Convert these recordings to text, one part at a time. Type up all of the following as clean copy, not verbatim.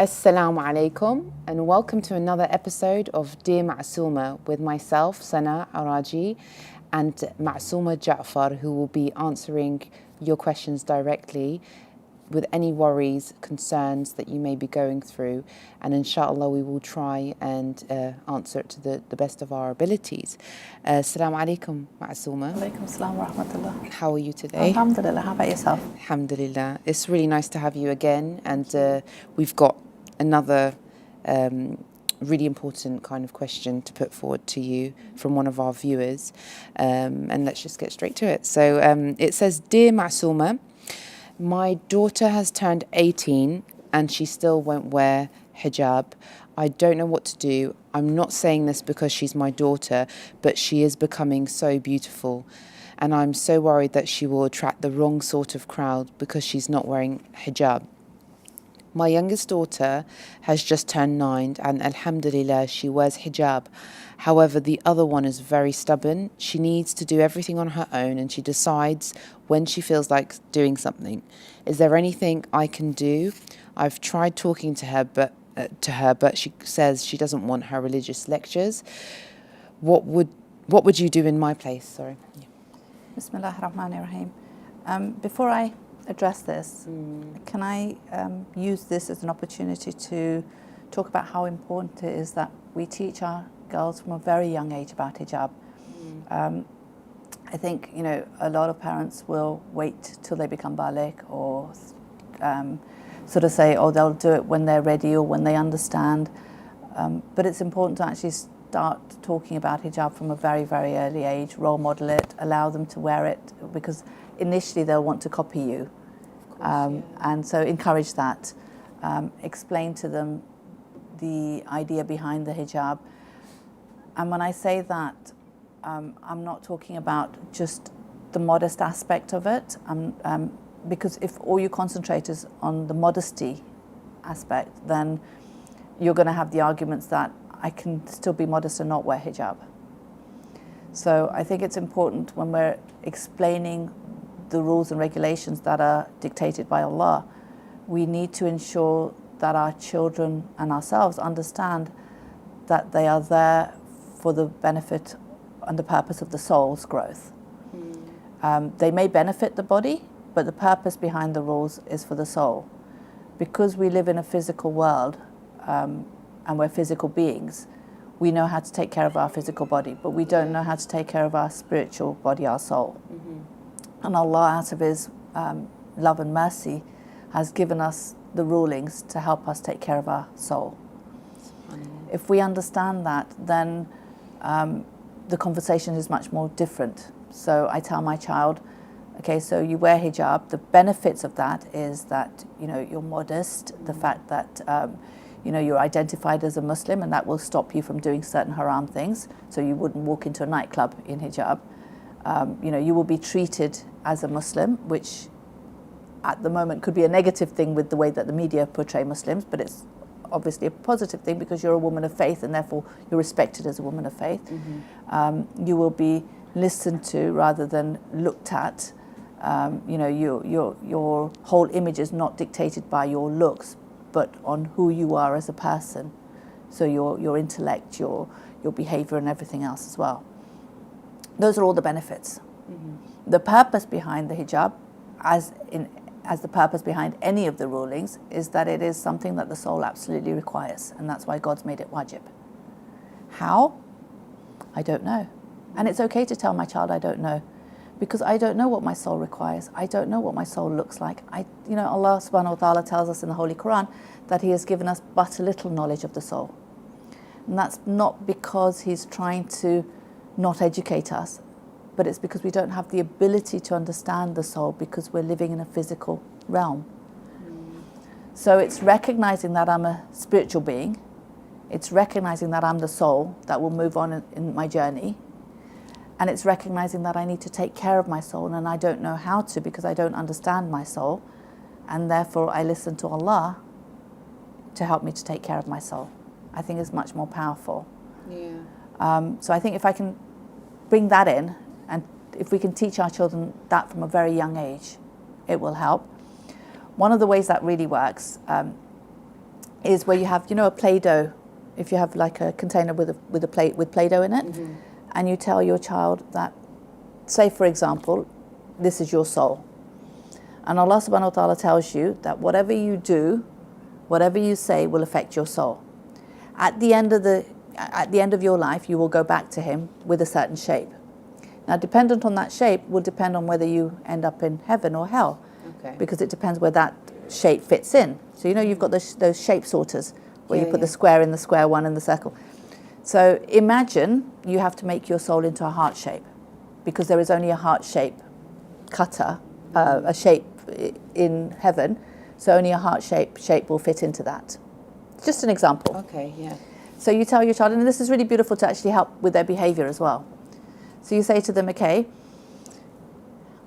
Assalamu alaikum and welcome to another episode of Dear Masuma with myself, Sana Araji, and Masuma Ja'far, who will be answering your questions directly with any worries, concerns that you may be going through, and inshallah we will try and answer it to the best of our abilities. Assalamu alaikum, Masuma. Alaikum salam wa rahmatullah. How are you today? Alhamdulillah, how about yourself? Alhamdulillah. It's really nice to have you again, and we've got another really important kind of question to put forward to you from one of our viewers, and let's just get straight to it. So it says, Dear Masuma, my daughter has turned 18 and she still won't wear hijab. I don't know what to do. I'm not saying this because she's my daughter, but she is becoming so beautiful. And I'm so worried that she will attract the wrong sort of crowd because she's not wearing hijab. My youngest daughter has just turned 9 and alhamdulillah she wears hijab. However, the other one is very stubborn. She needs to do everything on her own and she decides when she feels like doing something. Is there anything I can do? I've tried talking to her, but she says she doesn't want her religious lectures. What would you do in my place? Sorry. Bismillah ar-Rahman ar-Rahim. Before I address this, can I use this as an opportunity to talk about how important it is that we teach our girls from a very young age about hijab. I think, a lot of parents will wait till they become baligh or sort of say, oh, they'll do it when they're ready or when they understand. But it's important to actually start talking about hijab from a very, very early age, role model it, allow them to wear it, because initially they'll want to copy you. And so encourage that. Explain to them the idea behind the hijab. And when I say that, I'm not talking about just the modest aspect of it, because if all you concentrate is on the modesty aspect, then you're going to have the arguments that I can still be modest and not wear hijab. So I think it's important when we're explaining the rules and regulations that are dictated by Allah, we need to ensure that our children and ourselves understand that they are there for the benefit and the purpose of the soul's growth. They may benefit the body, but the purpose behind the rules is for the soul. Because we live in a physical world and we're physical beings, we know how to take care of our physical body, but we don't know how to take care of our spiritual body, our soul. And Allah, out of His love and mercy, has given us the rulings to help us take care of our soul. If we understand that, then the conversation is much more different. So I tell my child, okay, so you wear hijab. The benefits of that is that, you're modest, the fact that, you're identified as a Muslim, and that will stop you from doing certain haram things. So you wouldn't walk into a nightclub in hijab. You will be treated as a Muslim, which at the moment could be a negative thing with the way that the media portray Muslims, but it's obviously a positive thing because you're a woman of faith and therefore you're respected as a woman of faith. You will be listened to rather than looked at. Your whole image is not dictated by your looks, but on who you are as a person. So your intellect, your behavior and everything else as well. Those are all the benefits. The purpose behind the hijab, as the purpose behind any of the rulings, is that it is something that the soul absolutely requires, and that's why God's made it wajib. How? I don't know. And it's okay to tell my child I don't know, because I don't know what my soul requires. I don't know what my soul looks like. Allah subhanahu wa ta'ala tells us in the Holy Quran that He has given us but a little knowledge of the soul. And that's not because He's trying to not educate us, but it's because we don't have the ability to understand the soul because we're living in a physical realm. So it's recognizing that I'm a spiritual being. It's recognizing that I'm the soul that will move on in my journey. And it's recognizing that I need to take care of my soul, and I don't know how to because I don't understand my soul. And therefore I listen to Allah to help me to take care of my soul. I think it's much more powerful. So I think if I can bring that in, and if we can teach our children that from a very young age, it will help. One of the ways that really works is where you have, a Play-Doh. If you have like a container with Play-Doh in it, and you tell your child that, say for example, this is your soul. And Allah subhanahu wa ta'ala tells you that whatever you do, whatever you say will affect your soul. At the end of your life, you will go back to Him with a certain shape. Now, dependent on that shape will depend on whether you end up in heaven or hell, because it depends where that shape fits in. So you've got those shape sorters where you put the square in the square one and the circle. So imagine you have to make your soul into a heart shape, because there is only a heart shape cutter, a shape in heaven. So only a heart shape will fit into that. Just an example. Okay, yeah. So you tell your child, and this is really beautiful to actually help with their behavior as well. So you say to them, okay,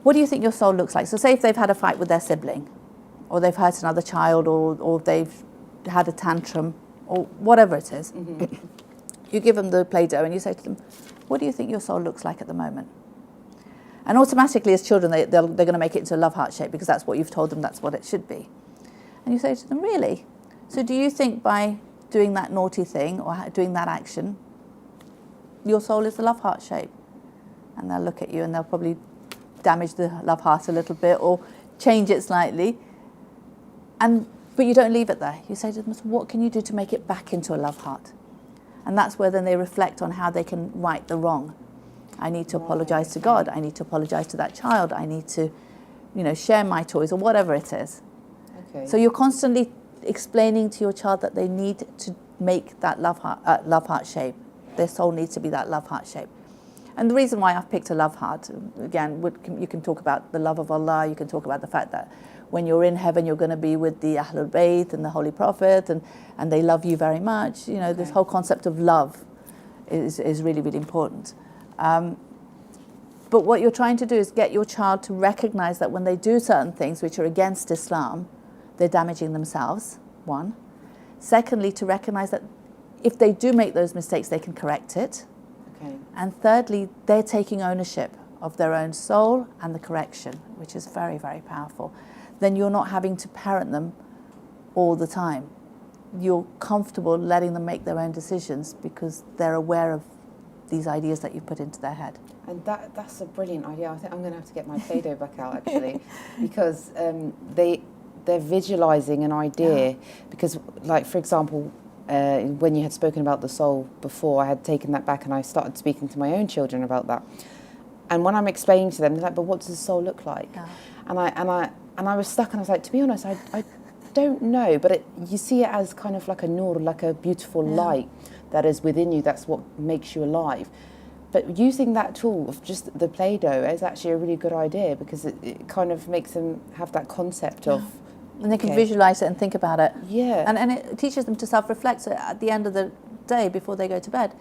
what do you think your soul looks like? So say if they've had a fight with their sibling, or they've hurt another child, or they've had a tantrum, or whatever it is. You give them the Play-Doh and you say to them, what do you think your soul looks like at the moment? And automatically as children, they're going to make it into a love heart shape, because that's what you've told them, that's what it should be. And you say to them, really? So do you think by doing that naughty thing or doing that action, your soul is the love heart shape? And they'll look at you and they'll probably damage the love heart a little bit or change it slightly. But you don't leave it there. You say to them, so what can you do to make it back into a love heart? And that's where then they reflect on how they can right the wrong. I need to apologize to God. I need to apologize to that child. I need to, share my toys or whatever it is. Okay. So you're constantly explaining to your child that they need to make that love heart shape. Their soul needs to be that love heart shape. And the reason why I've picked a love heart, again, you can talk about the love of Allah. You can talk about the fact that when you're in heaven, you're going to be with the Ahlul Bayt and the Holy Prophet, and they love you very much. This whole concept of love is really, really important. But what you're trying to do is get your child to recognize that when they do certain things which are against Islam, they're damaging themselves, one. Secondly, to recognize that if they do make those mistakes, they can correct it. Okay. And thirdly, they're taking ownership of their own soul and the correction, which is very, very powerful. Then you're not having to parent them all the time. You're comfortable letting them make their own decisions because they're aware of these ideas that you put into their head. And that's a brilliant idea. I think I'm going to have to get my Play-Doh back out, actually, because they're visualizing an idea. Because, like, for example, when you had spoken about the soul before, I had taken that back and I started speaking to my own children about that. And when I'm explaining to them, they're like, but what does the soul look like? Yeah. And I was stuck, and I was like, to be honest, I don't know, but you see it as kind of like a nur, like a beautiful light that is within you. That's what makes you alive. But using that tool of just the Play-Doh is actually a really good idea, because it kind of makes them have that concept of... And they can visualize it and think about it. Yeah. And it teaches them to self-reflect. So at the end of the day, before they go to bed,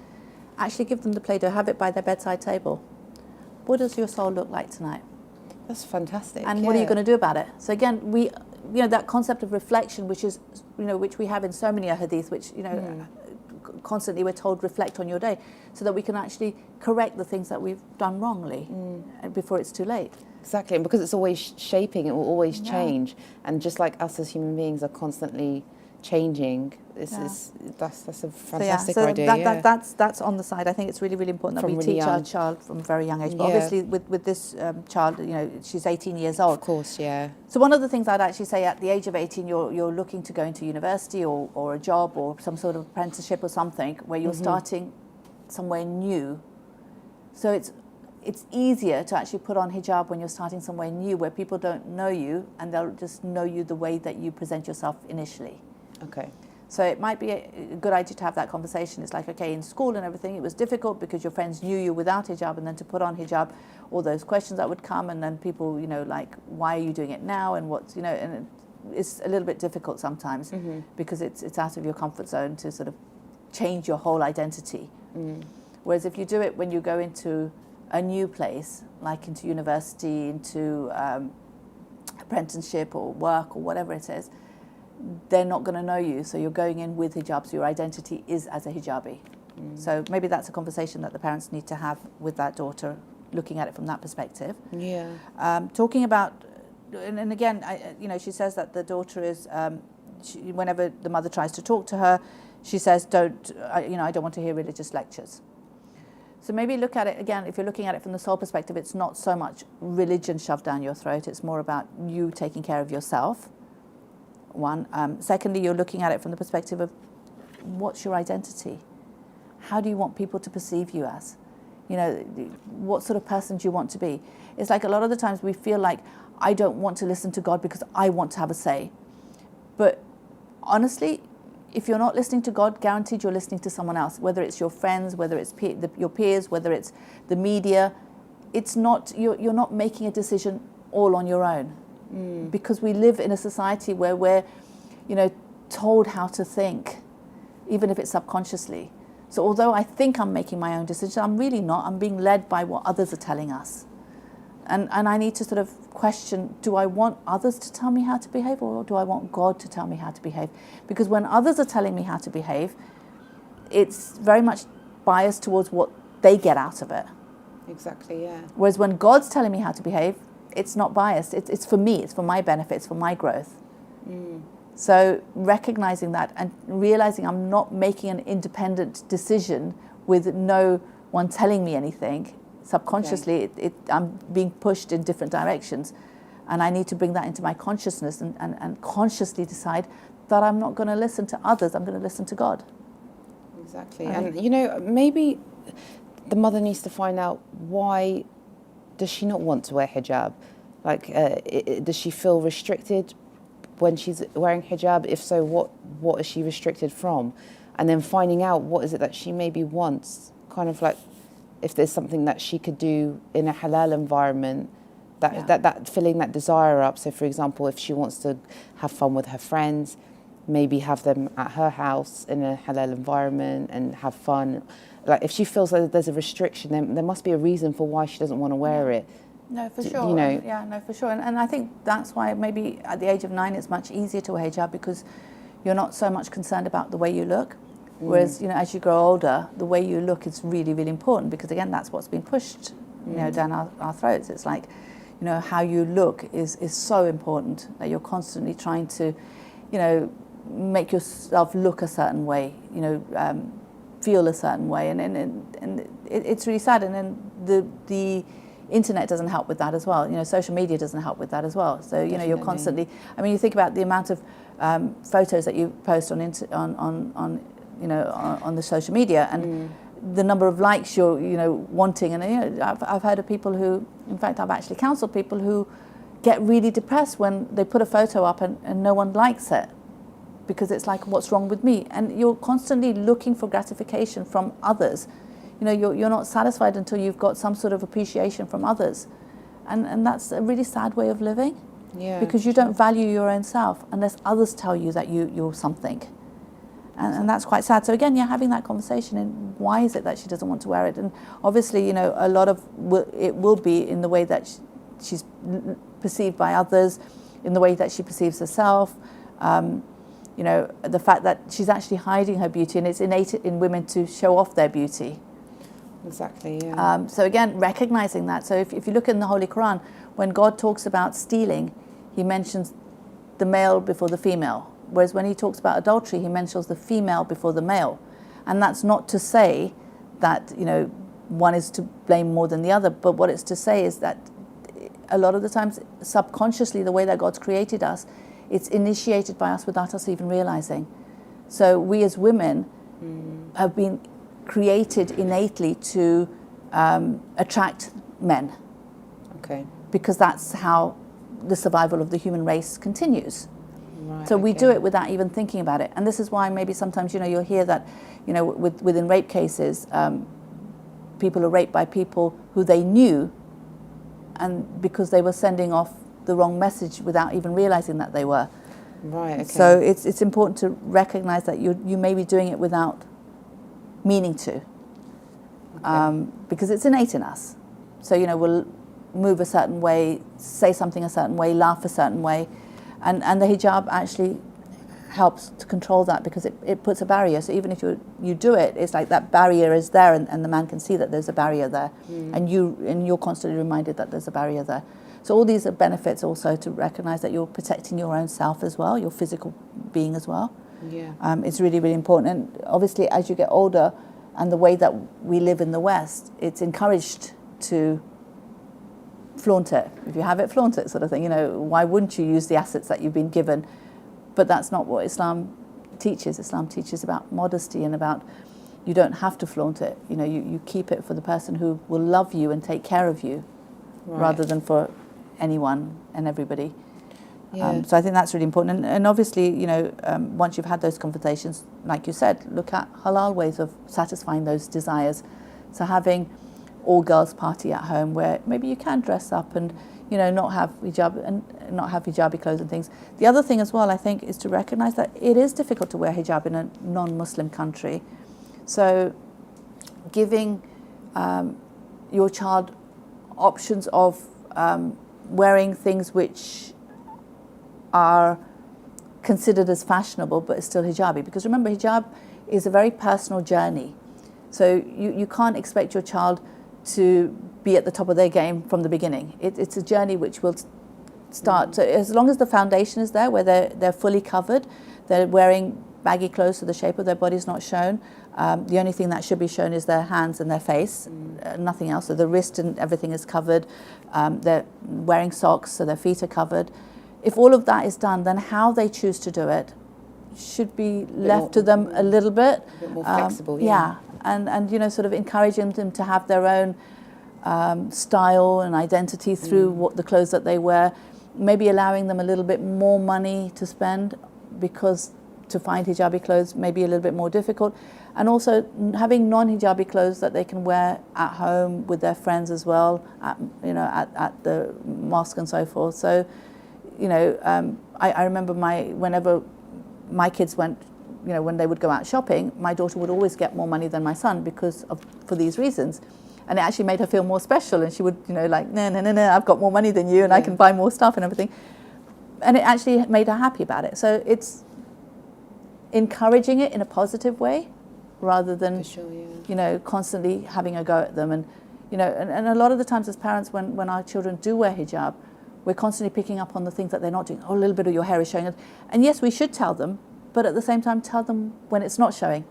actually give them the Play-Doh, have it by their bedside table. What does your soul look like tonight? That's fantastic. And what are you going to do about it? So again, that concept of reflection, which is, which we have in so many hadith, which, constantly we're told reflect on your day, so that we can actually correct the things that we've done wrongly before it's too late. Exactly, and because it's always shaping, it will always change. And just like us as human beings are constantly changing, that's a fantastic idea. That's on the side. I think it's really, really important that we teach our child from a very young age. But obviously with this child, she's 18 years old. Of course, yeah. So one of the things I'd actually say, at the age of 18, you're looking to go into university or a job or some sort of apprenticeship or something where you're starting somewhere new. So it's easier to actually put on hijab when you're starting somewhere new, where people don't know you and they'll just know you the way that you present yourself initially. Okay. So it might be a good idea to have that conversation. It's like, okay, in school and everything, it was difficult because your friends knew you without hijab, and then to put on hijab, all those questions that would come, and then people, like, why are you doing it now, and what's, and it's a little bit difficult sometimes because it's out of your comfort zone to sort of change your whole identity. Whereas if you do it when you go into a new place, like into university, into apprenticeship or work or whatever it is, they're not going to know you, so you're going in with hijab, so your identity is as a hijabi. So maybe that's a conversation that the parents need to have with that daughter, looking at it from that perspective. Yeah. Talking about, and again, she says that the daughter is whenever the mother tries to talk to her, she says, I don't want to hear religious lectures. So maybe look at it again, if you're looking at it from the soul perspective, it's not so much religion shoved down your throat, it's more about you taking care of yourself, one. Secondly, you're looking at it from the perspective of what's your identity? How do you want people to perceive you as? What sort of person do you want to be? It's like a lot of the times we feel like, I don't want to listen to God because I want to have a say. But honestly, if you're not listening to God, guaranteed you're listening to someone else, whether it's your friends, whether it's your peers, whether it's the media. It's not, you're not making a decision all on your own. Because we live in a society where we're, told how to think, even if it's subconsciously. So although I think I'm making my own decision, I'm really not. I'm being led by what others are telling us. And I need to sort of question, do I want others to tell me how to behave, or do I want God to tell me how to behave? Because when others are telling me how to behave, it's very much biased towards what they get out of it. Exactly, yeah. Whereas when God's telling me how to behave, it's not biased. It's for me, it's for my benefit, it's for my growth. So recognizing that and realizing I'm not making an independent decision with no one telling me anything. Subconsciously, I'm being pushed in different directions, and I need to bring that into my consciousness and consciously decide that I'm not going to listen to others, I'm going to listen to God. Exactly. And maybe the mother needs to find out, why does she not want to wear hijab? Like, does she feel restricted when she's wearing hijab? If so, what is she restricted from? And then finding out what is it that she maybe wants, kind of like, if there's something that she could do in a halal environment, that filling that desire up. So for example, if she wants to have fun with her friends, maybe have them at her house in a halal environment and have fun. Like, if she feels like there's a restriction, then there must be a reason for why she doesn't want to wear it. No, for sure. No, for sure. And I think that's why maybe at the age of 9 it's much easier to wear hijab, because you're not so much concerned about the way you look. Whereas, as you grow older, the way you look is really, really important, because again, that's what's been pushed, down our throats. It's like, how you look is so important, that you're constantly trying to, make yourself look a certain way, feel a certain way, and it's really sad. And then the internet doesn't help with that as well. Social media doesn't help with that as well. So you're constantly. I mean, you think about the amount of photos that you post on the social media, and the number of likes you're wanting. And I've heard of people who, in fact, I've actually counseled people who get really depressed when they put a photo up and no one likes it, because it's like, what's wrong with me? And you're constantly looking for gratification from others. You're not satisfied until you've got some sort of appreciation from others, and that's a really sad way of living. Yeah. Because you don't value your own self unless others tell you that you're something. And that's quite sad. So again, having that conversation, and why is it that she doesn't want to wear it? And obviously, a lot of it will be in the way that she's perceived by others, in the way that she perceives herself. The fact that she's actually hiding her beauty, and it's innate in women to show off their beauty. Exactly, yeah. So again, recognizing that. So if you look in the Holy Quran, when God talks about stealing, he mentions the male before the female. Whereas when he talks about adultery, he mentions the female before the male. And that's not to say that, one is to blame more than the other, but what it's to say is that a lot of the times, subconsciously, the way that God's created us, it's initiated by us without us even realizing. So we as women have been created innately to attract men. Okay. Because that's how the survival of the human race continues. Right, so we do it without even thinking about it. And this is why maybe sometimes, you'll hear that, within rape cases, people are raped by people who they knew, and because they were sending off the wrong message without even realizing that they were. Right, okay. So it's important to recognize that you may be doing it without meaning to, because it's innate in us. So, we'll move a certain way, say something a certain way, laugh a certain way, and the hijab actually helps to control that, because it puts a barrier. So even if you do it, it's like that barrier is there, and the man can see that there's a barrier there, and you're constantly reminded that there's a barrier there. So all these are benefits also to recognize that you're protecting your own self as well, your physical being as well. Yeah. It's really, really important. And obviously, as you get older, and the way that we live in the West, it's encouraged to flaunt it. If you have it, flaunt it, sort of thing. You know, why wouldn't you use the assets that you've been given? But that's not what Islam teaches. Islam teaches about modesty and about you don't have to flaunt it. You know, you keep it for the person who will love you and take care of you, rather than for anyone and everybody. Yeah. So I think that's really important. And obviously, you know, once you've had those conversations, like you said, look at halal ways of satisfying those desires. So having all girls party at home where maybe you can dress up and, you know, not have hijab and not have hijabi clothes and things. The other thing as well, I think, is to recognize that it is difficult to wear hijab in a non-Muslim country. So giving your child options of wearing things which are considered as fashionable but is still hijabi, because remember, hijab is a very personal journey, so you can't expect your child to be at the top of their game from the beginning. It's a journey which will start. So as long as the foundation is there, where they're fully covered, they're wearing baggy clothes so the shape of their body is not shown. The only thing that should be shown is their hands and their face, nothing else. So the wrist and everything is covered. They're wearing socks so their feet are covered. If all of that is done, then how they choose to do it should be left to them a little bit. A bit more flexible, yeah. And you know, sort of encouraging them to have their own style and identity through what the clothes that they wear. Maybe allowing them a little bit more money to spend, because to find hijabi clothes may be a little bit more difficult. And also having non-hijabi clothes that they can wear at home with their friends as well, at the mosque and so forth. So, you know, I remember whenever my kids went, you know, when they would go out shopping, my daughter would always get more money than my son for these reasons. And it actually made her feel more special, and she would, you know, like, no, I've got more money than you, and I can buy more stuff and everything. And it actually made her happy about it. So it's encouraging it in a positive way, rather than, you know, constantly having a go at them. And, you know, and a lot of the times as parents, when our children do wear hijab, we're constantly picking up on the things that they're not doing. Oh, a little bit of your hair is showing. And yes, we should tell them, but at the same time, tell them when it's not showing.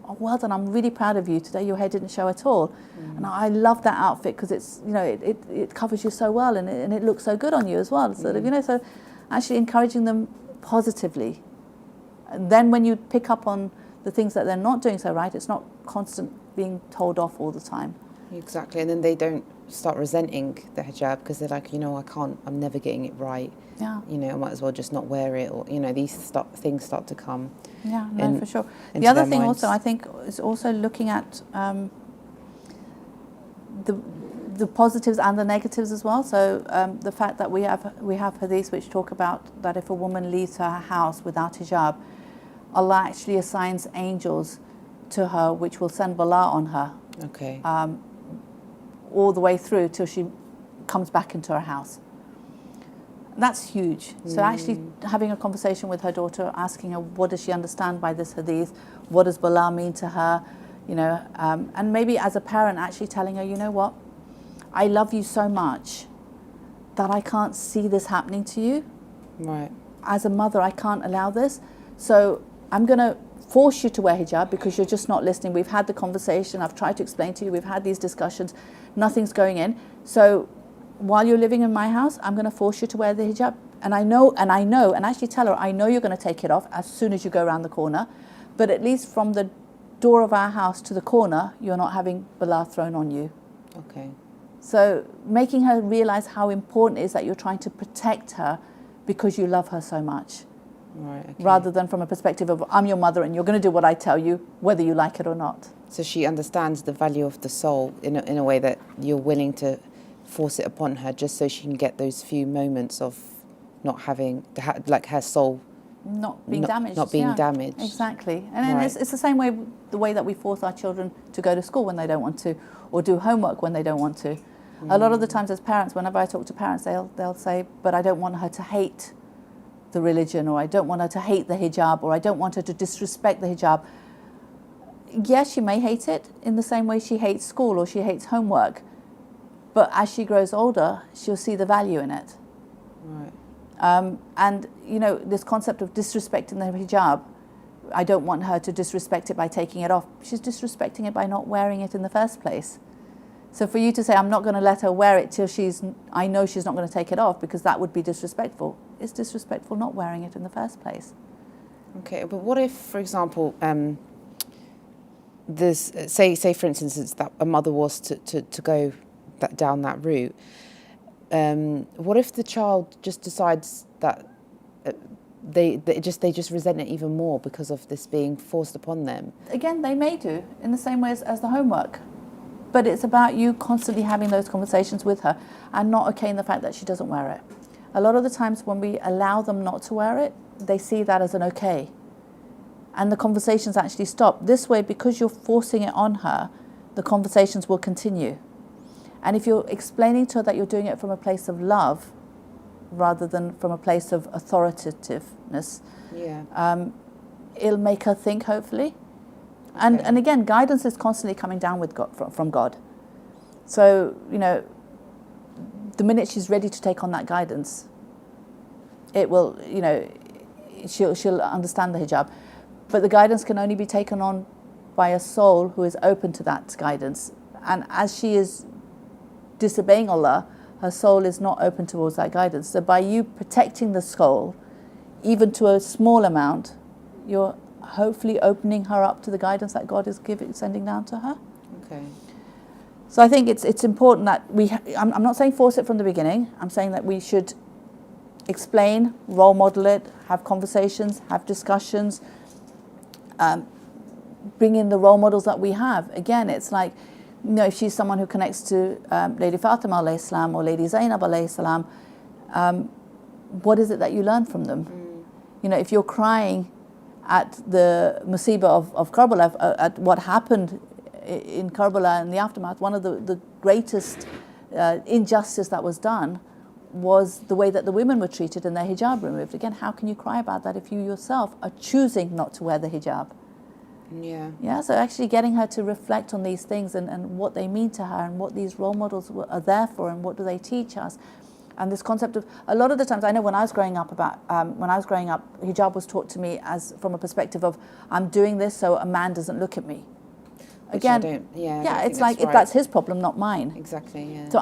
Oh, well done, I'm really proud of you. Today your hair didn't show at all. And I love that outfit because it's, you know, it covers you so well, and it looks so good on you as well. Sort of, you know, so actually encouraging them positively. And then when you pick up on the things that they're not doing so right, it's not constant being told off all the time. Exactly, and then they don't start resenting the hijab because they're like, you know, I'm never getting it right. Yeah. You know, I might as well just not wear it, or, you know, these things start to come. Yeah, no, for sure. The other thing also, I think, is also looking at the positives and the negatives as well. So the fact that we have hadiths which talk about that if a woman leaves her house without hijab, Allah actually assigns angels to her which will send bala on her. Okay. All the way through till she comes back into her house. That's huge. So actually having a conversation with her daughter, asking her what does she understand by this hadith, what does bala mean to her, you know, and maybe as a parent actually telling her, you know what, I love you so much that I can't see this happening to you. Right. As a mother, I can't allow this. So I'm going to force you to wear hijab because you're just not listening. We've had the conversation. I've tried to explain to you. We've had these discussions. Nothing's going in. So while you're living in my house, I'm going to force you to wear the hijab. And I know, and actually tell her, I know you're going to take it off as soon as you go around the corner. But at least from the door of our house to the corner, you're not having bala thrown on you. Okay. So making her realize how important it is that you're trying to protect her because you love her so much. Right, okay. Rather than from a perspective of, I'm your mother and you're going to do what I tell you, whether you like it or not. So she understands the value of the soul in a way that you're willing to force it upon her just so she can get those few moments of not having, like her soul not being damaged. Not being damaged. Exactly. And then it's the same way, the way that we force our children to go to school when they don't want to, or do homework when they don't want to. A lot of the times as parents, whenever I talk to parents, they'll say, but I don't want her to hate the religion, or I don't want her to hate the hijab, or I don't want her to disrespect the hijab. Yes, she may hate it in the same way she hates school or she hates homework, But as she grows older, she'll see the value in it. Right. And, this concept of disrespecting the hijab, I don't want her to disrespect it by taking it off. She's disrespecting it by not wearing it in the first place. So for you to say, I'm not going to let her wear it till I know she's not going to take it off, because that would be disrespectful. It's disrespectful not wearing it in the first place. Okay, but what if, for example, there's, say for instance, it's that a mother was to go down that route. What if the child just decides that they just resent it even more because of this being forced upon them? Again, they may do, in the same way as the homework. But it's about you constantly having those conversations with her and not okaying the fact that she doesn't wear it. A lot of the times when we allow them not to wear it, they see that as an okay. And the conversations actually stop. This way, because you're forcing it on her, the conversations will continue. And if you're explaining to her that you're doing it from a place of love rather than from a place of authoritativeness, it'll make her think, hopefully. Okay. And again, guidance is constantly coming down with God, from God. So, the minute she's ready to take on that guidance, it will, she'll understand the hijab. But the guidance can only be taken on by a soul who is open to that guidance. And as she is disobeying Allah, her soul is not open towards that guidance. So by you protecting the soul, even to a small amount, you're hopefully opening her up to the guidance that God is sending down to her. Okay. So I think it's important that I'm not saying force it from the beginning. I'm saying that we should explain, role model it, have conversations, have discussions, bring in the role models that we have. Again, it's like, if she's someone who connects to Lady Fatima alayhi salam or Lady Zainab alayhi salam, what is it that you learn from them? If you're crying at the musibah of Karbala, at what happened in Karbala and the aftermath, one of the greatest injustice that was done was the way that the women were treated and their hijab removed. Again, how can you cry about that if you yourself are choosing not to wear the hijab? Yeah, so actually getting her to reflect on these things and what they mean to her and what these role models are there for and what do they teach us. And this concept of, a lot of the times, I know when I was growing up, hijab was taught to me as from a perspective of, I'm doing this so a man doesn't look at me. Again, it's like, that's his problem, not mine. Exactly, yeah. So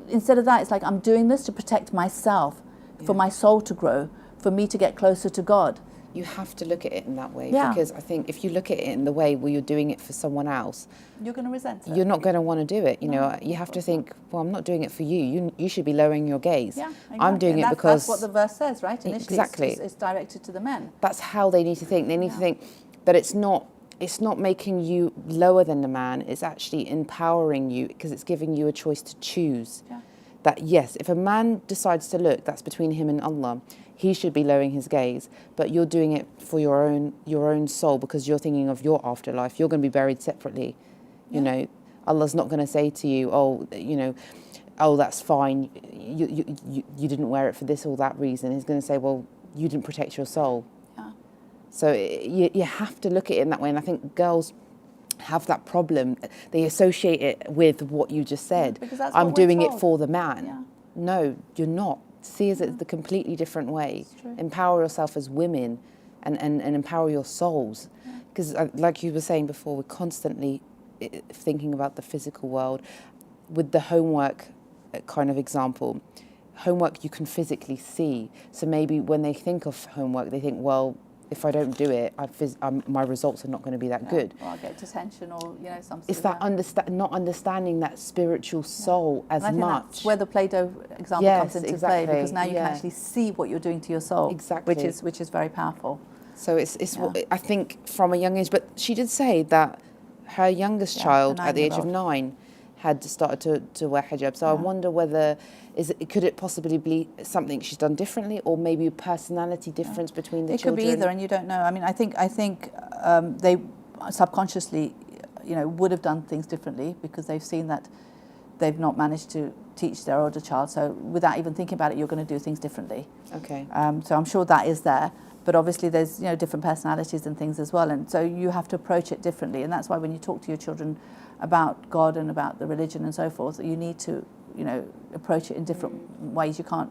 instead of that, it's like, I'm doing this to protect myself, for my soul to grow, for me to get closer to God. You have to look at it in that way, because I think if you look at it in the way where you're doing it for someone else, you're going to resent it. You're not going to want to do it. You have to think, well, I'm not doing it for you. You should be lowering your gaze. Yeah, exactly. I'm doing it because... That's what the verse says, right? Initially, exactly. It's directed to the men. That's how they need to think. They need to think that it's not making you lower than the man. It's actually empowering you, because it's giving you a choice to choose. Yeah. That, yes, if a man decides to look, that's between him and Allah. He should be lowering his gaze, but you're doing it for your own soul, because you're thinking of your afterlife. You're going to be buried separately. Allah's not going to say to you, oh, that's fine. You didn't wear it for this or that reason. He's going to say, well, you didn't protect your soul. Yeah. So you have to look at it in that way. And I think girls have that problem. They associate it with what you just said. Because that's I'm what we're doing it told. for the man. Yeah. No, you're not. See it the completely different way. Empower yourself as women and empower your souls. Because like you were saying before, we're constantly thinking about the physical world. With the homework kind of example, homework you can physically see. So maybe when they think of homework, they think, well, if I don't do it, my results are not going to be that good. Or I'll get detention, or something. It's that not understanding that spiritual soul as and I think much. That's where the Play-Doh example comes into play, because now you can actually see what you're doing to your soul. Exactly. Which is very powerful. So it's what I think from a young age. But she did say that her youngest child at the age of 9 had started to wear hijab. So I wonder whether could it possibly be something she's done differently, or maybe a personality difference between the children? It could be either, and you don't know. I mean, I think they subconsciously, would have done things differently, because they've seen that they've not managed to teach their older child. So without even thinking about it, you're going to do things differently. Okay. So I'm sure that is there. But obviously there's different personalities and things as well, and so you have to approach it differently. And that's why when you talk to your children about God and about the religion and so forth, you need to approach it in different ways. You can't,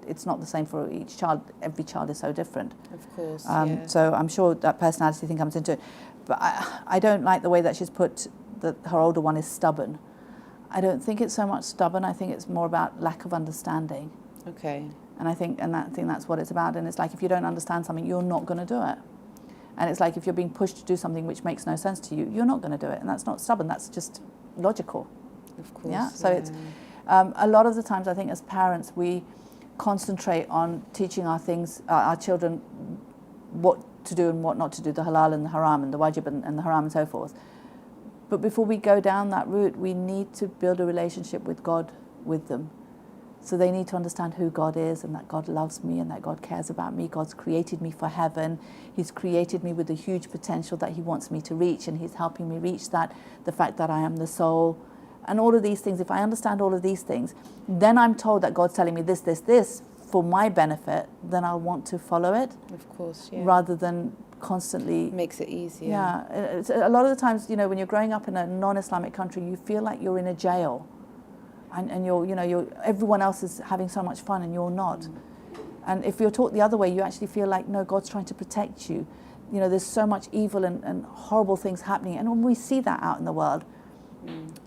it's not the same for each child. Every child is so different. Of course. So I'm sure that personality thing comes into it. But I don't like the way that she's put that her older one is stubborn. I don't think it's so much stubborn. I think it's more about lack of understanding. Okay. And I think that's what it's about. And it's like, if you don't understand something, you're not going to do it. And it's like, if you're being pushed to do something which makes no sense to you, you're not going to do it. And that's not stubborn. That's just logical. Of course. Yeah. So it's a lot of the times, I think, as parents, we concentrate on teaching our children what to do and what not to do, the halal and the haram, and the wajib and the haram and so forth. But before we go down that route, we need to build a relationship with God with them. So they need to understand who God is, and that God loves me, and that God cares about me. God's created me for heaven. He's created me with a huge potential that He wants me to reach, and He's helping me reach that. The fact that I am the soul, and all of these things. If I understand all of these things, then I'm told that God's telling me this, this, this for my benefit, then I'll want to follow it. Of course, yeah. Rather than constantly... Makes it easier. Yeah. It's, a lot of the times, when you're growing up in a non-Islamic country, you feel like you're in a jail. And you're everyone else is having so much fun and you're not. And if you're taught the other way, you actually feel like, no, God's trying to protect you. There's so much evil and horrible things happening. And when we see that out in the world,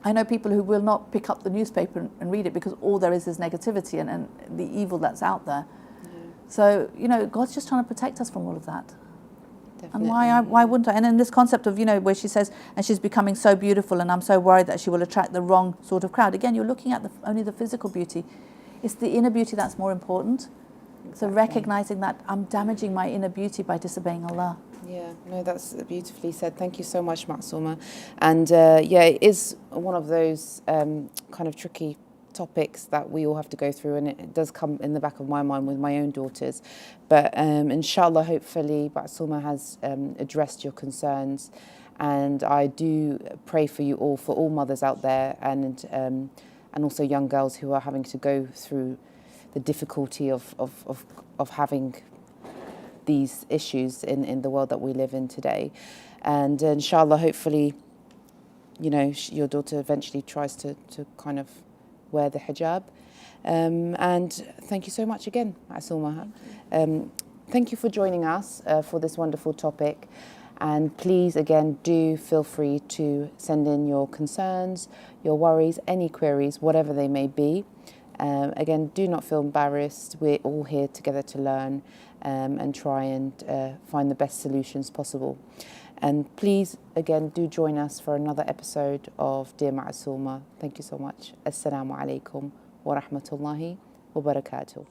I know people who will not pick up the newspaper and read it because all there is negativity and the evil that's out there. Yeah. So, God's just trying to protect us from all of that. Definitely. And why wouldn't I? And then this concept of, where she says, and she's becoming so beautiful and I'm so worried that she will attract the wrong sort of crowd. Again, you're looking at only the physical beauty. It's the inner beauty that's more important. Exactly. So recognizing that I'm damaging my inner beauty by disobeying Allah. Yeah, no, that's beautifully said. Thank you so much, Masuma. And it is one of those kind of tricky topics that we all have to go through, and it does come in the back of my mind with my own daughters. But inshallah, hopefully, Masuma has addressed your concerns, and I do pray for you all, for all mothers out there, and also young girls who are having to go through the difficulty of having these issues in the world that we live in today. And inshallah, hopefully, your daughter eventually tries to kind of wear the hijab. And thank you so much again, Masuma. Thank you for joining us for this wonderful topic. And please, again, do feel free to send in your concerns, your worries, any queries, whatever they may be. Again, do not feel embarrassed. We're all here together to learn and try and find the best solutions possible. And please, again, do join us for another episode of Dear Masuma. Thank you so much. Assalamu alaikum wa rahmatullahi wa barakatuh.